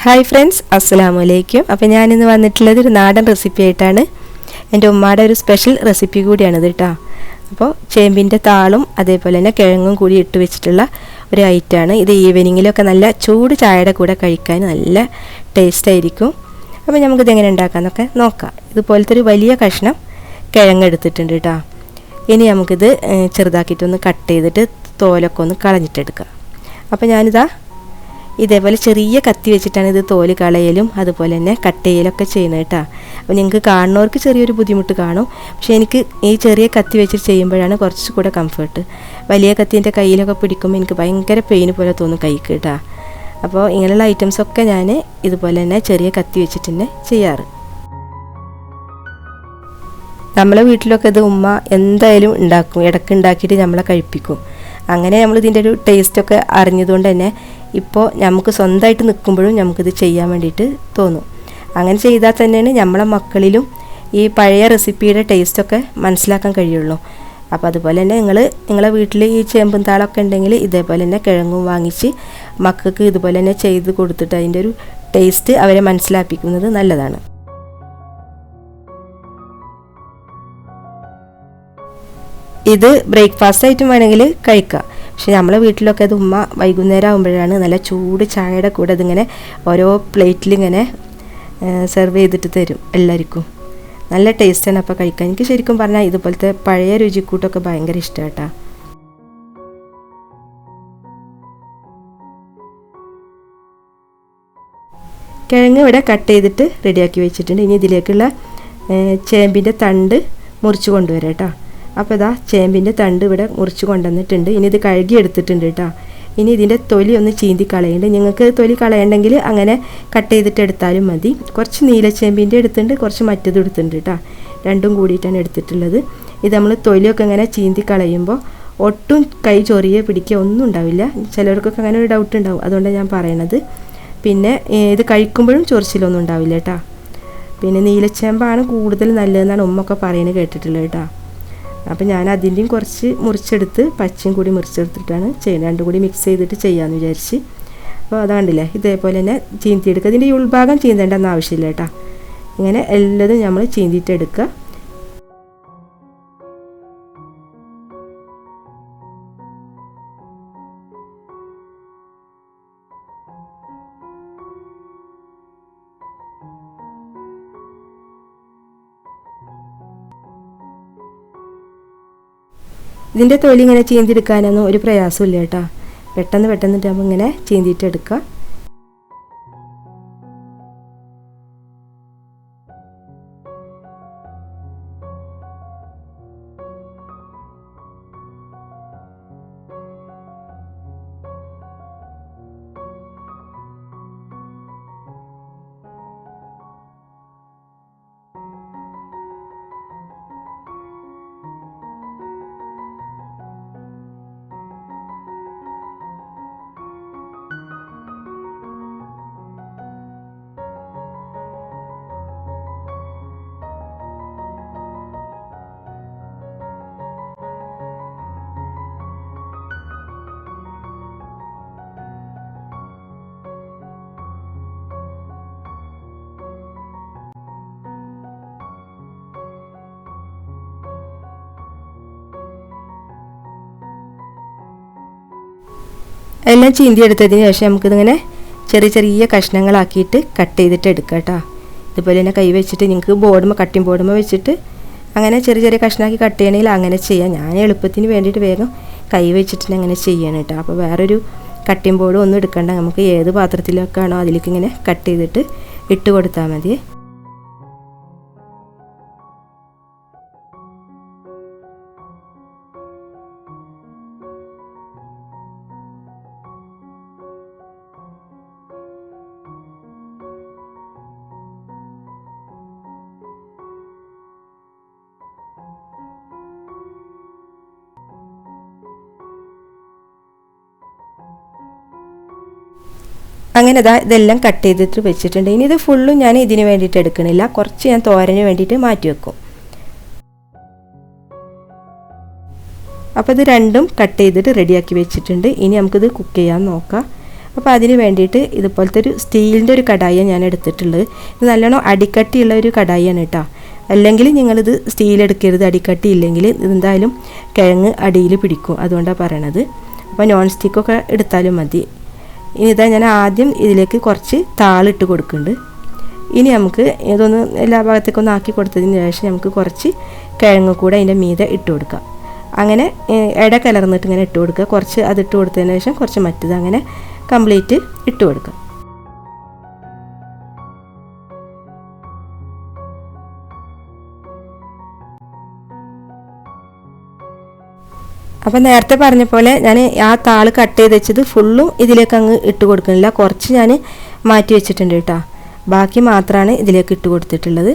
Hi friends, അസ്സലാമു അലൈക്കും. അപ്പോൾ ഞാനിന്ന് വന്നിട്ടുള്ളത് ഒരു നാടൻ റെസിപ്പി ആയിട്ടാണ്. എൻ്റെ ഉമ്മയുടെ ഒരു സ്പെഷ്യൽ റെസിപ്പി കൂടിയാണിത് കേട്ടോ. അപ്പോൾ ചേമ്പിൻ്റെ താളും അതേപോലെ തന്നെ കിഴങ്ങും കൂടി ഇട്ട് വെച്ചിട്ടുള്ള ഒരു ഐറ്റമാണ് ഇത്. ഈവനിങ്ങിലൊക്കെ നല്ല ചൂട് ചായയുടെ കൂടെ കഴിക്കാൻ നല്ല ടേസ്റ്റ് ആയിരിക്കും. അപ്പോൾ നമുക്കിത് എങ്ങനെ ഉണ്ടാക്കാമെന്നൊക്കെ നോക്കാം. ഇതുപോലത്തെ ഒരു വലിയ കഷ്ണം കിഴങ്ങ് എടുത്തിട്ടുണ്ട് കേട്ടോ. ഇനി നമുക്കിത് ചെറുതാക്കിയിട്ടൊന്ന് കട്ട് ചെയ്തിട്ട് തോലൊക്കെ ഒന്ന് കളഞ്ഞിട്ടെടുക്കാം. അപ്പോൾ ഞാനിതാ ഇതേപോലെ ചെറിയ കത്തി വെച്ചിട്ടാണ് ഇത് തോല് കളയലും അതുപോലെ തന്നെ കട്ട് ചെയ്യലൊക്കെ ചെയ്യുന്നത് കേട്ടോ. അപ്പോൾ നിങ്ങൾക്ക് കാണുന്നവർക്ക് ചെറിയൊരു ബുദ്ധിമുട്ട് കാണും, പക്ഷേ എനിക്ക് ഈ ചെറിയ കത്തി വെച്ചിട്ട് ചെയ്യുമ്പോഴാണ് കുറച്ചുകൂടെ കംഫർട്ട്. വലിയ കത്തീൻ്റെ കയ്യിലൊക്കെ പിടിക്കുമ്പോൾ എനിക്ക് ഭയങ്കര പെയിൻ പോലെ തോന്നും കൈക്ക് കേട്ടോ. അപ്പോൾ ഇങ്ങനെയുള്ള ഐറ്റംസൊക്കെ ഞാൻ ഇതുപോലെ തന്നെ ചെറിയ കത്തി വെച്ചിട്ട് തന്നെ ചെയ്യാറ്. നമ്മളെ വീട്ടിലൊക്കെ ഇത് ഉമ്മ എന്തായാലും ഉണ്ടാക്കും, ഇടയ്ക്ക് ഉണ്ടാക്കിയിട്ട് നമ്മളെ കഴിപ്പിക്കും. അങ്ങനെ നമ്മൾ ഇതിൻ്റെ ഒരു ടേസ്റ്റൊക്കെ അറിഞ്ഞതുകൊണ്ട് തന്നെ ഇപ്പോൾ നമുക്ക് സ്വന്തമായിട്ട് നിൽക്കുമ്പോഴും നമുക്കിത് ചെയ്യാൻ വേണ്ടിയിട്ട് തോന്നും. അങ്ങനെ ചെയ്താൽ തന്നെയാണ് നമ്മളെ മക്കളിലും ഈ പഴയ റെസിപ്പിയുടെ ടേസ്റ്റൊക്കെ മനസ്സിലാക്കാൻ കഴിയുള്ളൂ. അപ്പോൾ അതുപോലെ തന്നെ നിങ്ങളെ വീട്ടിൽ ഈ ചേമ്പും താളൊക്കെ ഉണ്ടെങ്കിൽ ഇതേപോലെ തന്നെ കിഴങ്ങും വാങ്ങിച്ച് മക്കൾക്ക് ഇതുപോലെ തന്നെ ചെയ്ത് കൊടുത്തിട്ട് അതിൻ്റെ ഒരു ടേസ്റ്റ് അവരെ മനസ്സിലാപ്പിക്കുന്നത് നല്ലതാണ്. ഇത് ബ്രേക്ക്ഫാസ്റ്റ് ആയിട്ടും വേണമെങ്കിൽ കഴിക്കാം. പക്ഷേ നമ്മളെ വീട്ടിലൊക്കെ അത് ഉമ്മ വൈകുന്നേരം ആകുമ്പോഴാണ് നല്ല ചൂട് ചായയുടെ കൂടെ അതിങ്ങനെ ഓരോ പ്ലേറ്റിലിങ്ങനെ സെർവ് ചെയ്തിട്ട് തരും എല്ലാവർക്കും. നല്ല ടേസ്റ്റാണ് അപ്പോൾ കഴിക്കാൻ. എനിക്ക് ശരിക്കും പറഞ്ഞാൽ ഇതുപോലത്തെ പഴയ രുചിക്കൂട്ടൊക്കെ ഭയങ്കര ഇഷ്ടമാണ് കേട്ടോ. കിഴങ്ങ് ഇവിടെ കട്ട് ചെയ്തിട്ട് റെഡിയാക്കി വെച്ചിട്ടുണ്ട്. ഇനി ഇതിലേക്കുള്ള ചേമ്പിൻ്റെ തണ്ട് മുറിച്ച് കൊണ്ടുവരാം കേട്ടോ. അപ്പോൾ ഇതാ ചേമ്പിൻ്റെ തണ്ട് ഇവിടെ മുറിച്ച് കൊണ്ടുവന്നിട്ടുണ്ട്. ഇനി ഇത് കഴുകി എടുത്തിട്ടുണ്ട് കേട്ടോ. ഇനി ഇതിൻ്റെ തൊലി ഒന്ന് ചീന്തി കളയുന്നുണ്ട്. നിങ്ങൾക്ക് തൊലി കളയണ്ടെങ്കിൽ അങ്ങനെ കട്ട് ചെയ്തിട്ട് എടുത്താലും മതി. കുറച്ച് നീലച്ചേമ്പിൻ്റെ എടുത്തിട്ടുണ്ട്, കുറച്ച് മറ്റേത് എടുത്തിട്ടുണ്ട് കേട്ടോ. രണ്ടും കൂടിയിട്ടാണ് എടുത്തിട്ടുള്ളത്. ഇത് നമ്മൾ തൊലിയൊക്കെ ഇങ്ങനെ ചീന്തി കളയുമ്പോൾ ഒട്ടും കൈ ചൊറിയെ പിടിക്കുക ഒന്നും ഉണ്ടാവില്ല. ചിലർക്കൊക്കെ അങ്ങനെ ഒരു ഡൗട്ട് ഉണ്ടാവും, അതുകൊണ്ടാണ് ഞാൻ പറയണത്. പിന്നെ ഇത് കഴിക്കുമ്പോഴും ചൊറിച്ചിലൊന്നും ഉണ്ടാവില്ല കേട്ടോ. പിന്നെ നീലച്ചേമ്പാണ് കൂടുതൽ നല്ലതെന്നാണ് ഉമ്മൊക്കെ പറയുന്നത് കേട്ടിട്ടുള്ളത് കേട്ടോ. അപ്പോൾ ഞാൻ അതിൻ്റെയും കുറച്ച് മുറിച്ചെടുത്ത് പച്ചയും കൂടി മുറിച്ചെടുത്തിട്ടാണ് ചെയ്യുന്നത്. രണ്ടും കൂടി മിക്സ് ചെയ്തിട്ട് ചെയ്യാമെന്ന് വിചാരിച്ച്. അപ്പോൾ അതാണ്ടില്ലേ ഇതേപോലെ തന്നെ ചീന്തിയെടുക്കുക. ഇതിൻ്റെ ഈ ഉൾഭാഗം ചീന്തേണ്ടെന്ന് ആവശ്യമില്ല കേട്ടോ. ഇങ്ങനെ എല്ലാതും നമ്മൾ ചീന്തിയിട്ട് എടുക്കുക. ഇതിൻ്റെ തൊലി ഇങ്ങനെ ചീന്തിയെടുക്കാനൊന്നും ഒരു പ്രയാസമില്ല കേട്ടോ. പെട്ടെന്ന് നമ്മൾ ഇങ്ങനെ ചീന്തിയിട്ടെടുക്കുക. എല്ലാം ചീന്തിയെടുത്തതിന് ശേഷം നമുക്കിതിങ്ങനെ ചെറിയ കഷ്ണങ്ങളാക്കിയിട്ട് കട്ട് ചെയ്തിട്ട് എടുക്കാം കേട്ടോ. ഇതുപോലെ തന്നെ കൈ വെച്ചിട്ട് നിങ്ങൾക്ക് കട്ടിങ് ബോർഡുമ്പോൾ വെച്ചിട്ട് അങ്ങനെ ചെറിയ കഷ്ണമാക്കി കട്ട് ചെയ്യണമെങ്കിൽ അങ്ങനെ ചെയ്യാം. ഞാൻ എളുപ്പത്തിന് വേണ്ടിയിട്ട് വേഗം കൈ വെച്ചിട്ട് അങ്ങനെ ചെയ്യണം കേട്ടോ. അപ്പോൾ വേറൊരു കട്ടിങ് ബോർഡും ഒന്നും എടുക്കണ്ട. നമുക്ക് ഏത് പാത്രത്തിലൊക്കെ ആണോ അതിലേക്ക് ഇങ്ങനെ കട്ട് ചെയ്തിട്ട് ഇട്ട് കൊടുത്താൽ മതി. അങ്ങനെ ഇതെല്ലാം കട്ട് ചെയ്തിട്ട് വെച്ചിട്ടുണ്ട്. ഇനി ഇത് ഫുള്ളും ഞാൻ ഇതിന് വേണ്ടിയിട്ട് എടുക്കണില്ല, കുറച്ച് ഞാൻ തോരന് വേണ്ടിയിട്ട് മാറ്റി വെക്കും. അപ്പോൾ ഇത് രണ്ടും കട്ട് ചെയ്തിട്ട് റെഡിയാക്കി വെച്ചിട്ടുണ്ട്. ഇനി നമുക്കിത് കുക്ക് ചെയ്യാൻ നോക്കാം. അപ്പോൾ അതിന് വേണ്ടിയിട്ട് ഇതുപോലത്തെ ഒരു സ്റ്റീലിൻ്റെ ഒരു കടായിയാണ് ഞാൻ എടുത്തിട്ടുള്ളത്. ഇത് നല്ലോണം അടിക്കട്ടിയുള്ള ഒരു കടായിയാണ് കേട്ടോ. അല്ലെങ്കിൽ നിങ്ങളിത് സ്റ്റീൽ എടുക്കരുത്, അടിക്കട്ടി ഇല്ലെങ്കിൽ എന്തായാലും കിഴങ്ങ് അടിയിൽ പിടിക്കും, അതുകൊണ്ടാണ് പറയണത്. അപ്പോൾ നോൺ സ്റ്റിക്കൊക്കെ എടുത്താലും മതി. ഇനി ഇതാ ഞാൻ ആദ്യം ഇതിലേക്ക് കുറച്ച് താളിട്ട് കൊടുക്കുന്നുണ്ട്. ഇനി നമുക്ക് ഇതൊന്ന് എല്ലാ ഭാഗത്തേക്കൊന്ന് ആക്കി കൊടുത്തതിന് ശേഷം നമുക്ക് കുറച്ച് കിഴങ്ങ് കൂടെ അതിൻ്റെ മീതെ ഇട്ട് കൊടുക്കാം. അങ്ങനെ ഇട കലർന്നിട്ട് ഇങ്ങനെ ഇട്ട് കൊടുക്കുക. കുറച്ച് അതിട്ട് കൊടുത്തതിന് ശേഷം കുറച്ച് മറ്റത് അങ്ങനെ കംപ്ലീറ്റ് ഇട്ട് കൊടുക്കുക. അപ്പോൾ നേരത്തെ പറഞ്ഞ പോലെ ഞാൻ ആ താള് കട്ട് ചെയ്ത് വെച്ചത് ഫുള്ളും ഇതിലേക്ക് അങ്ങ് ഇട്ട് കൊടുക്കുന്നില്ല, കുറച്ച് ഞാൻ മാറ്റി വെച്ചിട്ടുണ്ട് കേട്ടോ. ബാക്കി മാത്രമാണ് ഇതിലേക്ക് ഇട്ട് കൊടുത്തിട്ടുള്ളത്.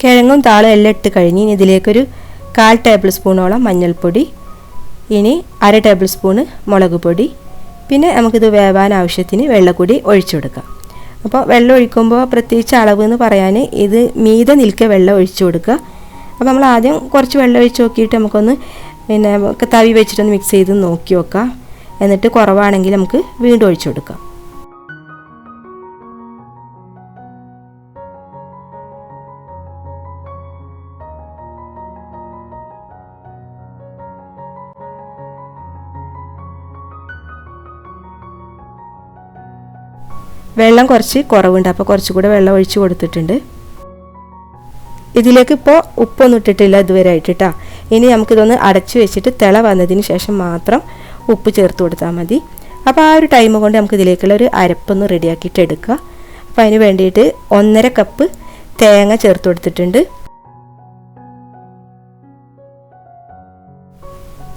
കിഴങ്ങും താളും എല്ലാം ഇട്ട് കഴിഞ്ഞ് ഇനി ഇതിലേക്കൊരു 1/4 ടേബിൾ സ്പൂണോളം മഞ്ഞൾപ്പൊടി, ഇനി 1/2 ടേബിൾ സ്പൂണ് മുളക് പൊടി, പിന്നെ നമുക്കിത് വേവാൻ ആവശ്യത്തിന് വെള്ളം കൂടി ഒഴിച്ചു കൊടുക്കാം. അപ്പോൾ വെള്ളം ഒഴിക്കുമ്പോൾ പ്രത്യേകിച്ച് അളവ് എന്ന് പറയാൻ ഇത് മീതെ നിൽക്കെ വെള്ളം ഒഴിച്ചു കൊടുക്കുക. അപ്പോൾ നമ്മൾ ആദ്യം കുറച്ച് വെള്ളം ഒഴിച്ച് നോക്കിയിട്ട് നമുക്കൊന്ന് പിന്നെ തവി വെച്ചിട്ടൊന്ന് മിക്സ് ചെയ്ത് നോക്കി നോക്കാം. എന്നിട്ട് കുറവാണെങ്കിൽ നമുക്ക് വീണ്ടും ഒഴിച്ചു കൊടുക്കാം. വെള്ളം കുറച്ച് കുറവുണ്ട്, അപ്പോൾ കുറച്ചുകൂടെ വെള്ളം ഒഴിച്ച് കൊടുത്തിട്ടുണ്ട്. ഇതിലേക്ക് ഇപ്പോൾ ഉപ്പൊന്നും ഇട്ടിട്ടില്ല ഇതുവരെ ആയിട്ട് കേട്ടോ. ഇനി നമുക്കിതൊന്ന് അടച്ചു വെച്ചിട്ട് തിള വന്നതിന് ശേഷം മാത്രം ഉപ്പ് ചേർത്ത് കൊടുത്താൽ മതി. അപ്പോൾ ആ ഒരു ടൈം കൊണ്ട് നമുക്ക് ഇതിലേക്കുള്ള ഒരു അരപ്പൊന്ന് റെഡിയാക്കിയിട്ട് എടുക്കുക. അപ്പോൾ അതിന് വേണ്ടിയിട്ട് 1.5 കപ്പ് തേങ്ങ ചേർത്ത് കൊടുത്തിട്ടുണ്ട്.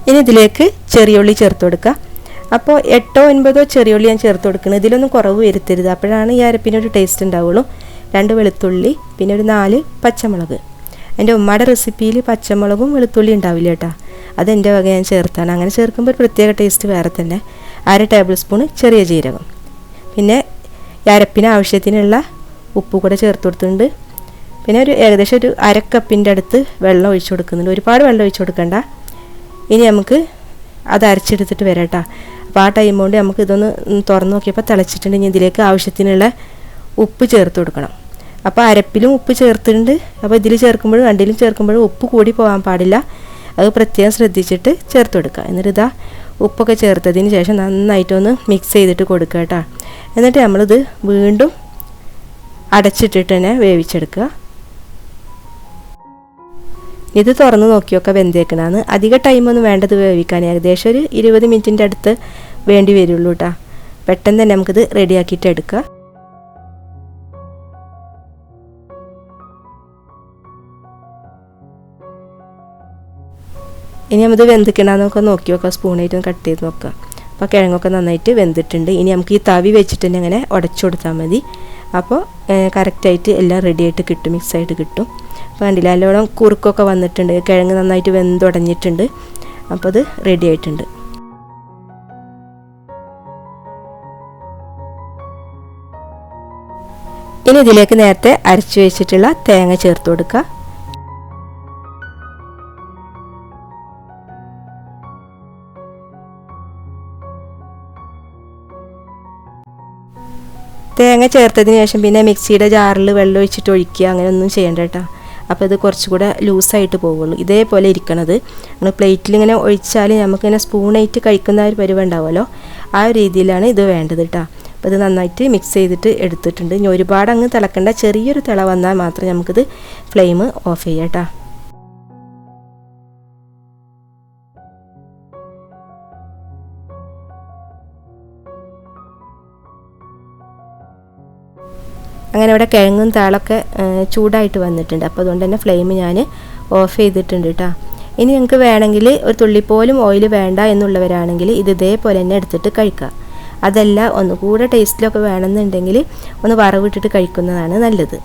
ഇനി ഇതിലേക്ക് ചെറിയ ഉള്ളി ചേർത്ത് കൊടുക്കുക. അപ്പോൾ 8 or 9 ചെറിയുള്ളി ഞാൻ ചേർത്ത് കൊടുക്കുന്നത്. ഇതിലൊന്നും കുറവ് വരുത്തരുത്, അപ്പോഴാണ് ഈ അരപ്പിനൊരു ടേസ്റ്റ് ഉണ്ടാവുള്ളൂ. 2 വെളുത്തുള്ളി, പിന്നെ ഒരു 4 പച്ചമുളക്. എൻ്റെ ഉമ്മയുടെ റെസിപ്പിയിൽ പച്ചമുളകും വെളുത്തുള്ളി ഉണ്ടാവില്ല കേട്ടോ, അതെൻ്റെ വക ഞാൻ ചേർത്താണ്. അങ്ങനെ ചേർക്കുമ്പോൾ ഒരു പ്രത്യേക ടേസ്റ്റ് വേറെ തന്നെ. 1/2 ടേബിൾ സ്പൂണ് ചെറിയ ജീരകം, പിന്നെ ഈ അരപ്പിന് ആവശ്യത്തിനുള്ള ഉപ്പ് കൂടെ ചേർത്ത് കൊടുത്തിട്ടുണ്ട്. പിന്നെ ഏകദേശം ഒരു 1/2 കപ്പിൻ്റെ അടുത്ത് വെള്ളം ഒഴിച്ചു കൊടുക്കുന്നുണ്ട്. ഒരുപാട് വെള്ളം ഒഴിച്ചു കൊടുക്കണ്ട. ഇനി നമുക്ക് അത് അരച്ചെടുത്തിട്ട് വരാം കേട്ടോ. അപ്പോൾ ആ ടൈം കൊണ്ട് നമുക്ക് ഇതൊന്ന് തുറന്ന് നോക്കിയപ്പോൾ തിളച്ചിട്ടുണ്ട്. ഇനി ഇതിലേക്ക് ആവശ്യത്തിനുള്ള ഉപ്പ് ചേർത്ത് കൊടുക്കണം. അപ്പോൾ അരപ്പിലും ഉപ്പ് ചേർത്തിട്ടുണ്ട്. അപ്പോൾ ഇതിൽ ചേർക്കുമ്പോഴും രണ്ടിലും ചേർക്കുമ്പോഴും ഉപ്പ് കൂടി പോകാൻ പാടില്ല, അത് പ്രത്യേകം ശ്രദ്ധിച്ചിട്ട് ചേർത്ത് കൊടുക്കുക. എന്നിട്ട് ഇതാ ഉപ്പൊക്കെ ചേർത്തതിന് ശേഷം നന്നായിട്ടൊന്ന് മിക്സ് ചെയ്തിട്ട് കൊടുക്കുക കേട്ടോ. എന്നിട്ട് നമ്മളിത് വീണ്ടും അടച്ചിട്ടിട്ട് തന്നെ വേവിച്ചെടുക്കുക. ഇത് തുറന്ന് നോക്കിയൊക്കെ വെന്തേക്കണമെന്ന്. അധിക ടൈമൊന്നും വേണ്ടത് വേവിക്കാൻ, ഏകദേശം ഒരു 20 മിനിറ്റിൻ്റെ അടുത്ത് വേണ്ടി വരുള്ളൂ കേട്ടോ. പെട്ടെന്ന് തന്നെ നമുക്കിത് റെഡിയാക്കിയിട്ട് എടുക്കുക. ഇനി നമ്മത് വെന്തിക്കണമെന്നൊക്കെ നോക്കി നോക്കാം, സ്പൂണായിട്ട് കട്ട് ചെയ്ത് നോക്കുക. അപ്പോൾ കിഴങ്ങൊക്കെ നന്നായിട്ട് വെന്തിട്ടുണ്ട്. ഇനി നമുക്ക് ഈ തവി വെച്ചിട്ട് തന്നെ അങ്ങനെ ഉടച്ചു കൊടുത്താൽ മതി. അപ്പോൾ കറക്റ്റായിട്ട് എല്ലാം റെഡിയായിട്ട് കിട്ടും, മിക്സായിട്ട് കിട്ടും. അപ്പോൾ കണ്ടില്ല, നല്ലോണം കുറുക്കൊക്കെ വന്നിട്ടുണ്ട്, കിഴങ്ങ് നന്നായിട്ട് വെന്തുടഞ്ഞിട്ടുണ്ട്. അപ്പോൾ അത് റെഡി ആയിട്ടുണ്ട്. ഇനി ഇതിലേക്ക് നേരത്തെ അരച്ചു വെച്ചിട്ടുള്ള തേങ്ങ ചേർത്ത് കൊടുക്കുക. തേങ്ങ ചേർത്തതിന് ശേഷം പിന്നെ മിക്സിയുടെ ജാറിൽ വെള്ളം ഒഴിച്ചിട്ട് ഒഴിക്കുക, അങ്ങനെയൊന്നും ചെയ്യണ്ട കേട്ടോ. അപ്പോൾ ഇത് കുറച്ചുകൂടെ ലൂസായിട്ട് പോവുള്ളൂ. ഇതേപോലെ ഇരിക്കണത് നമ്മൾ പ്ലേറ്റിലിങ്ങനെ ഒഴിച്ചാൽ നമുക്കിങ്ങനെ സ്പൂണായിട്ട് കഴിക്കുന്ന ഒരു പരിവം ഉണ്ടാവുമല്ലോ, ആ രീതിയിലാണ് ഇത് വേണ്ടത് കേട്ടോ. അപ്പോൾ ഇത് നന്നായിട്ട് മിക്സ് ചെയ്തിട്ട് എടുത്തിട്ടുണ്ട്. ഇനി ഒരുപാട് അങ്ങ് തിളക്കണ്ട, ചെറിയൊരു തിള വന്നാൽ മാത്രം നമുക്കിത് ഫ്ലെയിം ഓഫ് ചെയ്യാം കേട്ടോ. അങ്ങനെ ഇവിടെ കിഴങ്ങും താളൊക്കെ ചൂടായിട്ട് വന്നിട്ടുണ്ട്. അപ്പോൾ അതുകൊണ്ട് തന്നെ ഫ്ലെയിം ഞാൻ ഓഫ് ചെയ്തിട്ടുണ്ട് കേട്ടോ. ഇനി നിങ്ങൾക്ക് വേണമെങ്കിൽ ഒരു തുള്ളിപ്പോലും ഓയിൽ വേണ്ട എന്നുള്ളവരാണെങ്കിൽ ഇത് ഇതേപോലെ തന്നെ എടുത്തിട്ട് കഴിക്കുക. അതല്ല ഒന്നുകൂടെ ടേസ്റ്റിലൊക്കെ വേണമെന്നുണ്ടെങ്കിൽ ഒന്ന് വറവിട്ടിട്ട് കഴിക്കുന്നതാണ് നല്ലത്.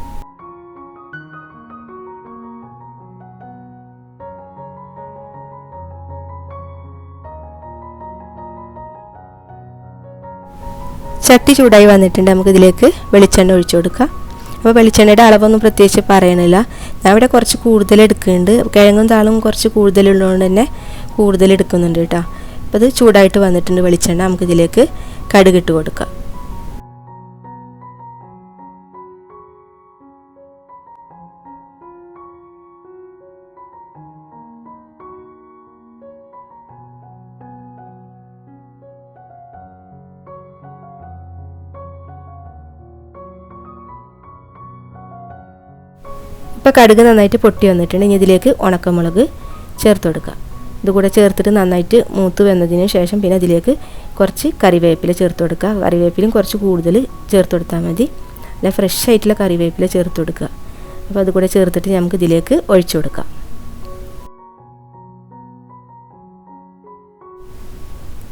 ചട്ടി ചൂടായി വന്നിട്ടുണ്ട്. നമുക്കിതിലേക്ക് വെളിച്ചെണ്ണ ഒഴിച്ചു കൊടുക്കാം. അപ്പോൾ വെളിച്ചെണ്ണയുടെ അളവൊന്നും പ്രത്യേകിച്ച് പറയണില്ല. ഞാൻ ഇവിടെ കുറച്ച് കൂടുതൽ എടുക്കുന്നുണ്ട്. കിഴങ്ങും താളും കുറച്ച് കൂടുതലുള്ളതുകൊണ്ട് തന്നെ കൂടുതൽ എടുക്കുന്നുണ്ട് കേട്ടോ. അപ്പോൾ ഇത് ചൂടായിട്ട് വന്നിട്ടുണ്ട് വെളിച്ചെണ്ണ. നമുക്കിതിലേക്ക് കടുകിട്ട് കൊടുക്കാം. ഇപ്പോൾ കടുക് നന്നായിട്ട് പൊട്ടി വന്നിട്ടുണ്ട്. ഇനി ഇതിലേക്ക് ഉണക്കമുളക് ചേർത്ത് കൊടുക്കുക. ഇതുകൂടെ ചേർത്തിട്ട് നന്നായിട്ട് മൂത്ത് വന്നതിന് ശേഷം പിന്നെ അതിലേക്ക് കുറച്ച് കറിവേപ്പില ചേർത്ത് കൊടുക്കുക. കറിവേപ്പിലയും കുറച്ച് കൂടുതൽ ചേർത്ത് കൊടുത്താൽ മതി. അല്ല ഫ്രഷ് ആയിട്ടുള്ള കറിവേപ്പില ചേർത്ത് കൊടുക്കുക. അപ്പോൾ അതുകൂടെ ചേർത്തിട്ട് നമുക്ക് ഇതിലേക്ക് ഒഴിച്ചു കൊടുക്കാം.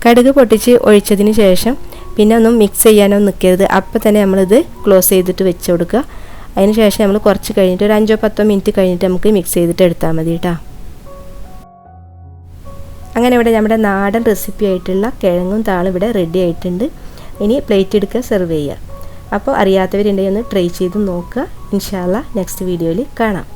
കടുക് പൊട്ടിച്ച് ഒഴിച്ചതിന് ശേഷം പിന്നെ ഒന്നും മിക്സ് ചെയ്യാനോ നിൽക്കരുത്. അപ്പോൾ തന്നെ നമ്മളിത് ക്ലോസ് ചെയ്തിട്ട് വെച്ച് കൊടുക്കുക. അതിന് ശേഷം നമ്മൾ കുറച്ച് കഴിഞ്ഞിട്ട് ഒരു 5-10 മിനിറ്റ് കഴിഞ്ഞിട്ട് നമുക്ക് മിക്സ് ചെയ്തിട്ട് എടുത്താൽ മതി കേട്ടോ. അങ്ങനെ ഇവിടെ നമ്മുടെ നാടൻ റെസിപ്പി ആയിട്ടുള്ള കിഴങ്ങും താളും ഇവിടെ റെഡി ആയിട്ടുണ്ട്. ഇനി പ്ലേറ്റ് എടുക്കുക, സെർവ് ചെയ്യുക. അപ്പോൾ അറിയാത്തവരുണ്ടെങ്കിൽ ഒന്ന് ട്രൈ ചെയ്ത് നോക്കുക. ഇൻഷാ അല്ലാഹ് നെക്സ്റ്റ് വീഡിയോയിൽ കാണാം.